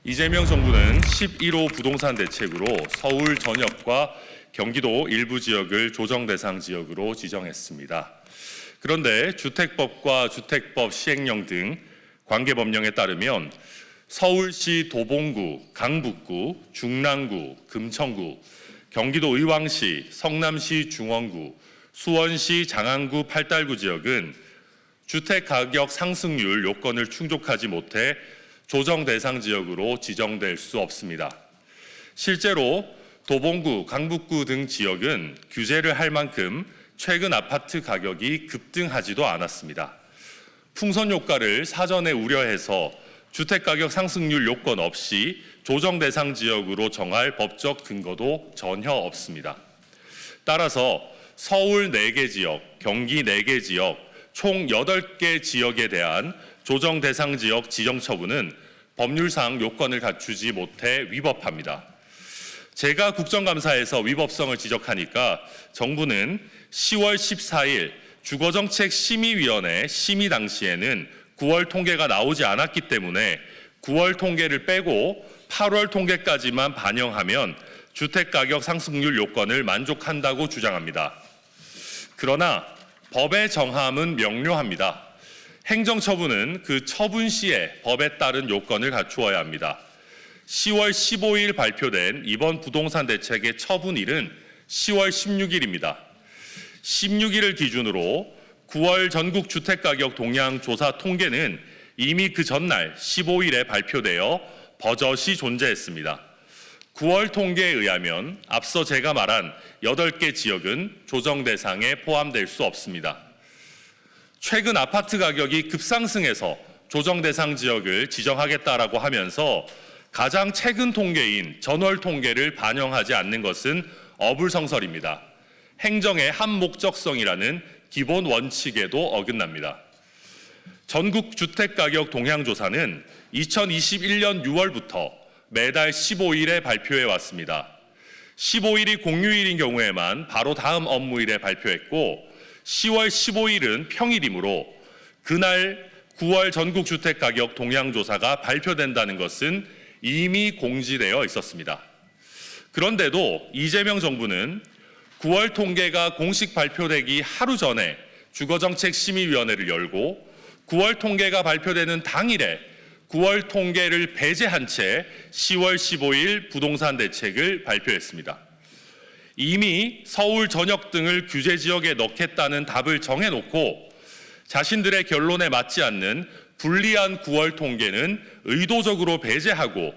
이재명 정부는 11호 부동산 대책으로 서울 전역과 경기도 일부 지역을 조정 대상 지역으로 지정했습니다. 그런데 주택법과 주택법 시행령 등 관계법령에 따르면 서울시 도봉구, 강북구, 중랑구, 금천구, 경기도 의왕시, 성남시 중원구, 수원시 장안구 팔달구 지역은 주택가격 상승률 요건을 충족하지 못해 조정 대상 지역으로 지정될 수 없습니다. 실제로 도봉구, 강북구 등 지역은 규제를 할 만큼 최근 아파트 가격이 급등하지도 않았습니다. 풍선 효과를 사전에 우려해서 주택가격 상승률 요건 없이 조정 대상 지역으로 정할 법적 근거도 전혀 없습니다. 따라서 서울 4개 지역, 경기 4개 지역, 총 8개 지역에 대한 조정 대상 지역 지정 처분은 법률상 요건을 갖추지 못해 위법합니다. 제가 국정감사에서 위법성을 지적하니까 정부는 10월 14일 주거정책심의위원회 심의 당시에는 9월 통계가 나오지 않았기 때문에 9월 통계를 빼고 8월 통계까지만 반영하면 주택가격 상승률 요건을 만족한다고 주장합니다. 그러나 법의 정함은 명료합니다. 행정처분은 그 처분 시에 법에 따른 요건을 갖추어야 합니다. 10월 15일 발표된 이번 부동산 대책의 처분일은 10월 16일입니다. 16일을 기준으로 9월 전국 주택가격 동향 조사 통계는 이미 그 전날 15일에 발표되어 버젓이 존재했습니다. 9월 통계에 의하면 앞서 제가 말한 8개 지역은 조정 대상에 포함될 수 없습니다. 최근 아파트 가격이 급상승해서 조정 대상 지역을 지정하겠다라고 하면서 가장 최근 통계인 전월 통계를 반영하지 않는 것은 어불성설입니다. 행정의 한목적성이라는 기본 원칙에도 어긋납니다. 전국 주택가격 동향조사는 2021년 6월부터 매달 15일에 발표해 왔습니다. 15일이 공휴일인 경우에만 바로 다음 업무일에 발표했고 10월 15일은 평일이므로 그날 9월 전국 주택가격 동향조사가 발표된다는 것은 이미 공지되어 있었습니다. 그런데도 이재명 정부는 9월 통계가 공식 발표되기 하루 전에 주거정책심의위원회를 열고 9월 통계가 발표되는 당일에 9월 통계를 배제한 채 10월 15일 부동산 대책을 발표했습니다. 이미 서울 전역 등을 규제 지역에 넣겠다는 답을 정해놓고 자신들의 결론에 맞지 않는 불리한 9월 통계는 의도적으로 배제하고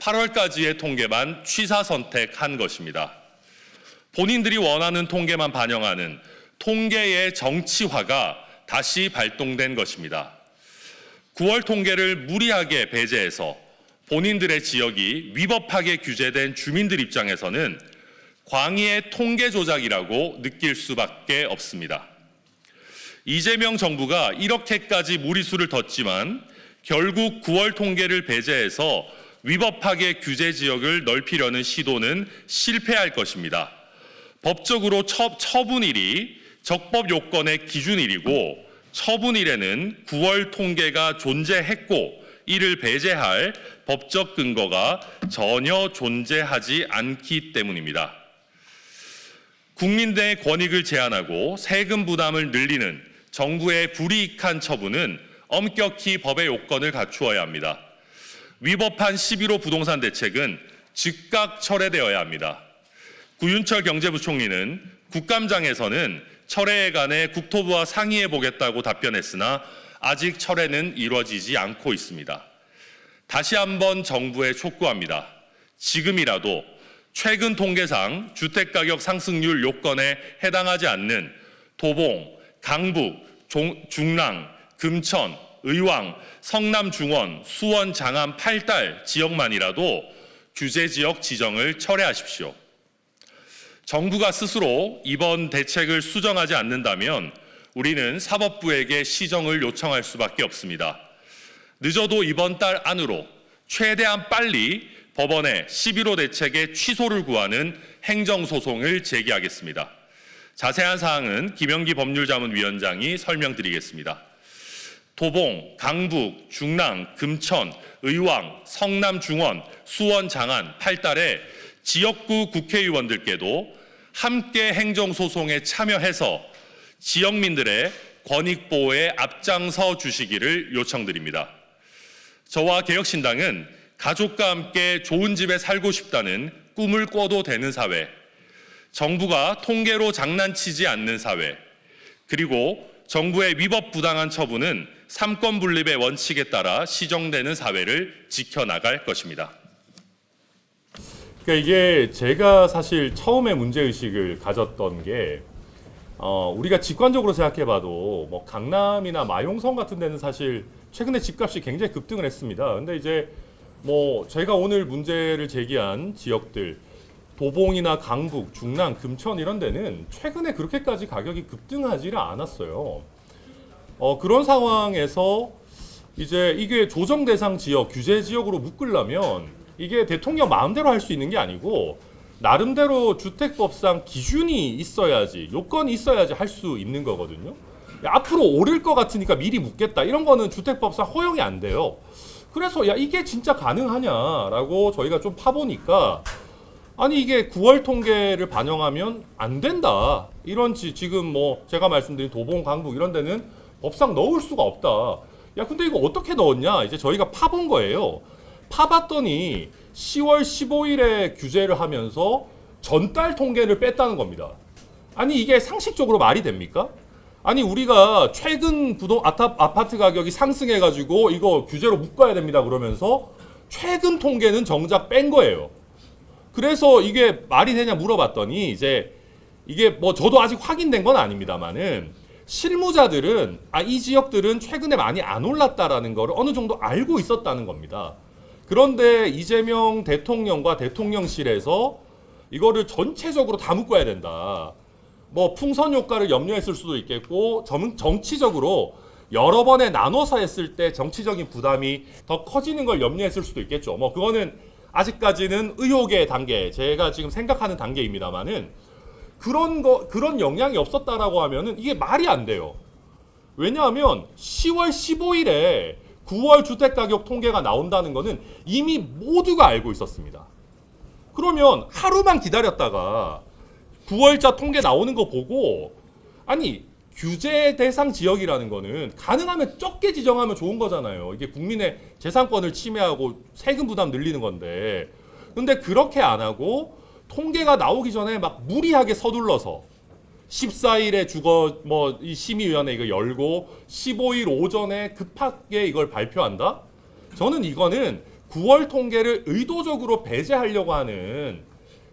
8월까지의 통계만 취사 선택한 것입니다. 본인들이 원하는 통계만 반영하는 통계의 정치화가 다시 발동된 것입니다. 9월 통계를 무리하게 배제해서 본인들의 지역이 위법하게 규제된 주민들 입장에서는 광의의 통계 조작이라고 느낄 수밖에 없습니다. 이재명 정부가 이렇게까지 무리수를 뒀지만 결국 9월 통계를 배제해서 위법하게 규제 지역을 넓히려는 시도는 실패할 것입니다. 법적으로 처분일이 적법 요건의 기준일이고 처분일에는 9월 통계가 존재했고 이를 배제할 법적 근거가 전혀 존재하지 않기 때문입니다. 국민들의 권익을 제한하고 세금 부담을 늘리는 정부의 불이익한 처분은 엄격히 법의 요건을 갖추어야 합니다. 위법한 11호 부동산 대책은 즉각 철회되어야 합니다. 구윤철 경제부총리는 국감장에서는 철회에 관해 국토부와 상의해 보겠다고 답변했으나 아직 철회는 이루어지지 않고 있습니다. 다시 한번 정부에 촉구합니다. 지금이라도 최근 통계상 주택가격 상승률 요건에 해당하지 않는 도봉, 강북, 중랑, 금천, 의왕, 성남 중원, 수원, 장안, 팔달 지역만이라도 규제 지역 지정을 철회하십시오. 정부가 스스로 이번 대책을 수정하지 않는다면 우리는 사법부에게 시정을 요청할 수밖에 없습니다. 늦어도 이번 달 안으로 최대한 빨리 법원에 11호 대책의 취소를 구하는 행정소송을 제기하겠습니다. 자세한 사항은 김영기 법률자문위원장이 설명드리겠습니다. 도봉, 강북, 중랑, 금천, 의왕, 성남 중원, 수원 장안, 팔달의 지역구 국회의원들께도 함께 행정소송에 참여해서 지역민들의 권익보호에 앞장서 주시기를 요청드립니다. 저와 개혁신당은 가족과 함께 좋은 집에 살고 싶다는 꿈을 꿔도 되는 사회, 정부가 통계로 장난치지 않는 사회, 그리고 정부의 위법 부당한 처분은 삼권 분립의 원칙에 따라 시정되는 사회를 지켜나갈 것입니다. 그러니까 이게 제가 사실 처음에 문제의식을 가졌던 게 우리가 직관적으로 생각해봐도 뭐 강남이나 마용성 같은 데는 사실 최근에 집값이 굉장히 급등을 했습니다. 근데 이제 뭐 제가 오늘 문제를 제기한 지역들 도봉이나 강북, 중랑, 금천 이런 데는 최근에 그렇게까지 가격이 급등하지를 않았어요. 그런 상황에서 이제 이게 조정 대상 지역, 규제 지역으로 묶으려면 이게 대통령 마음대로 할 수 있는 게 아니고 나름대로 주택법상 기준이 있어야지, 요건이 있어야지 할 수 있는 거거든요. 야, 앞으로 오를 것 같으니까 미리 묶겠다 이런 거는 주택법상 허용이 안 돼요. 그래서 야 이게 진짜 가능하냐라고 저희가 좀 파보니까 아니 이게 9월 통계를 반영하면 안 된다. 이런 지금 뭐 제가 말씀드린 도봉, 강북 이런 데는 법상 넣을 수가 없다. 야 근데 이거 어떻게 넣었냐? 이제 저희가 파본 거예요. 파봤더니 10월 15일에 규제를 하면서 전달 통계를 뺐다는 겁니다. 아니 이게 상식적으로 말이 됩니까? 아니 우리가 최근 아파트 가격이 상승해가지고 이거 규제로 묶어야 됩니다 그러면서 최근 통계는 정작 뺀 거예요. 그래서 이게 말이 되냐 물어봤더니 이제 이게 뭐 저도 아직 확인된 건 아닙니다만은 실무자들은 이 지역들은 최근에 많이 안 올랐다라는 거를 어느 정도 알고 있었다는 겁니다. 그런데 이재명 대통령과 대통령실에서 이거를 전체적으로 다 묶어야 된다. 뭐 풍선 효과를 염려했을 수도 있겠고 정치적으로 여러 번에 나눠서 했을 때 정치적인 부담이 더 커지는 걸 염려했을 수도 있겠죠. 뭐 그거는 아직까지는 의혹의 단계, 제가 지금 생각하는 단계입니다만은 그런 영향이 없었다라고 하면은 이게 말이 안 돼요. 왜냐하면 10월 15일에 9월 주택가격 통계가 나온다는 거는 이미 모두가 알고 있었습니다. 그러면 하루만 기다렸다가 9월자 통계 나오는 거 보고 아니 규제 대상 지역이라는 거는 가능하면 적게 지정하면 좋은 거잖아요. 이게 국민의 재산권을 침해하고 세금 부담 늘리는 건데 근데 그렇게 안 하고 통계가 나오기 전에 막 무리하게 서둘러서 14일에 이 심의위원회 이거 열고 15일 오전에 급하게 이걸 발표한다? 저는 이거는 9월 통계를 의도적으로 배제하려고 하는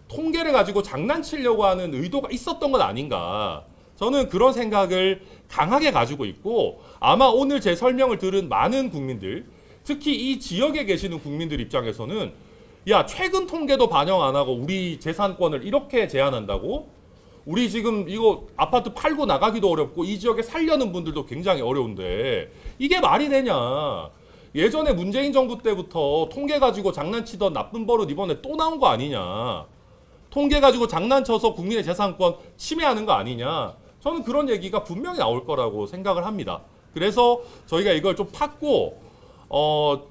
통계를 가지고 장난치려고 하는 의도가 있었던 건 아닌가. 저는 그런 생각을 강하게 가지고 있고 아마 오늘 제 설명을 들은 많은 국민들, 특히 이 지역에 계시는 국민들 입장에서는 야 최근 통계도 반영 안 하고 우리 재산권을 이렇게 제한한다고? 우리 지금 이거 아파트 팔고 나가기도 어렵고 이 지역에 살려는 분들도 굉장히 어려운데 이게 말이 되냐. 예전에 문재인 정부 때부터 통계 가지고 장난치던 나쁜 버릇 이번에 또 나온 거 아니냐. 통계 가지고 장난쳐서 국민의 재산권 침해하는 거 아니냐. 저는 그런 얘기가 분명히 나올 거라고 생각을 합니다. 그래서 저희가 이걸 좀 팠고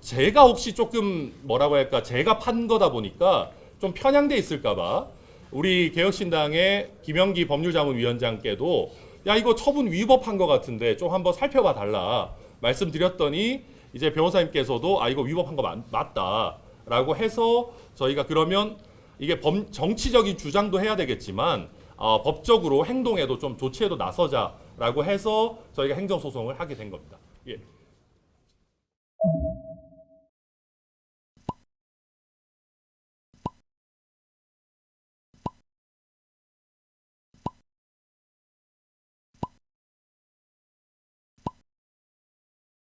제가 혹시 조금 뭐라고 할까 제가 판 거다 보니까 좀 편향돼 있을까 봐 우리 개혁신당의 김영기 법률자문위원장께도 야 이거 처분 위법한 것 같은데 좀 한번 살펴봐 달라 말씀드렸더니 이제 변호사님께서도 이거 위법한 거 맞다라고 해서 저희가 그러면 이게 정치적인 주장도 해야 되겠지만 법적으로 행동에도 좀 조치에도 나서자라고 해서 저희가 행정소송을 하게 된 겁니다. 예.